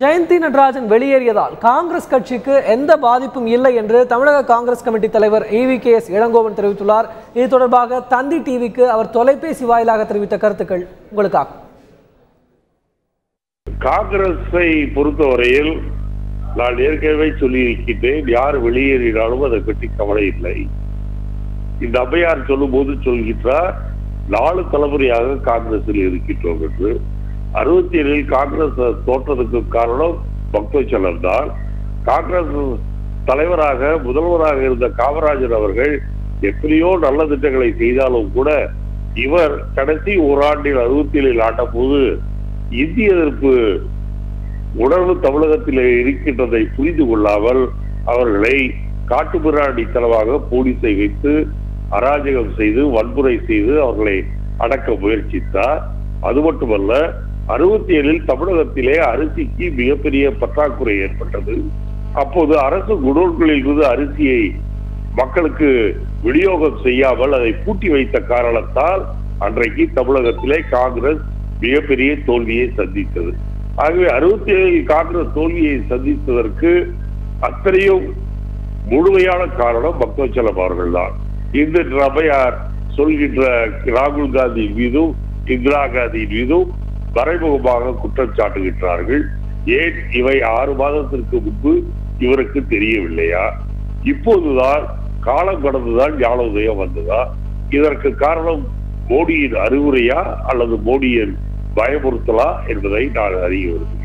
ஜெயந்தி நடராஜன் வெளியேறியதால் காங்கிரஸ் கட்சிக்கு எந்த பாதிப்பும் இல்லை என்று தமிழக காங்கிரஸ் கமிட்டி தலைவர் EVKS இளங்கோவன் தெரிவித்துள்ளார். இது தொடர்பாக தந்தி டிவிக்கு அவர் தொலைபேசி வாயிலாக தெரிவித்த கருத்துக்கள் உங்களுக்காக. காங்கிரஸை பொறுத்தவரையில் நான் ஏற்கனவே சொல்லியிருக்கிறேன், யார் வெளியேறினாலும் அதை பற்றி கவலை இல்லை. இந்த அம்மையார் சொல்லும் போது சொல்கின்றார், 4 தலைமுறையாக காங்கிரஸில் இருக்கின்றோம் என்று. 67 காங்கிரஸ் தோற்றதுக்கு காரணம் பக்தவச்சலம் தான். காங்கிரஸ் தலைவராக முதல்வராக இருந்த காமராஜர் அவர்கள் எத்தனையோ நல்ல திட்டங்களை செய்தாலும் கூட இவர் கடைசி ஓராண்டில் 67 ஆண்ட போது இந்திய எதிர்ப்பு உணர்வு தமிழகத்தில் இருக்கின்றதை புரிந்து கொள்ளாமல் அவர்களை காட்டுமிராண்டித்தனமாக போலீஸை வைத்து அராஜகம் செய்து வன்முறை செய்து அவர்களை அடக்க முயற்சித்தார். அது மட்டுமல்ல, 67 தமிழகத்திலே அரிசிக்கு மிகப்பெரிய பற்றாக்குறை ஏற்பட்டது. அப்போது அரசு குடோன்களில் இருந்து அரிசியை மக்களுக்கு விநியோகம் செய்யாமல் அதை பூட்டி வைத்த காரணத்தால் அன்றைக்கு தமிழகத்திலே காங்கிரஸ் மிகப்பெரிய தோல்வியை சந்தித்தது. ஆகவே 67 காங்கிரஸ் தோல்வியை சந்தித்ததற்கு அத்தனையும் முழுமையான காரணம் பக்தவச்சலம் அவர்கள் தான். இந்த அம்மையார் சொல்கின்ற ராகுல் காந்தி மீதும் இந்திரா காந்தியின் மீதும் மறைமுகமாக குற்றம் சாட்டுகின்றார்கள். ஏன் இவை 6 மாதத்திற்கு முன்பு இவருக்கு தெரியவில்லையா? இப்போதுதான் காலம் கடந்துதான் ஞானோதயம் வந்ததா? இதற்கு காரணம் மோடியின் அறிவுரையா அல்லது மோடியின் பயமுறுத்தலா என்பதை நான் அறிய விரும்புகிறேன்.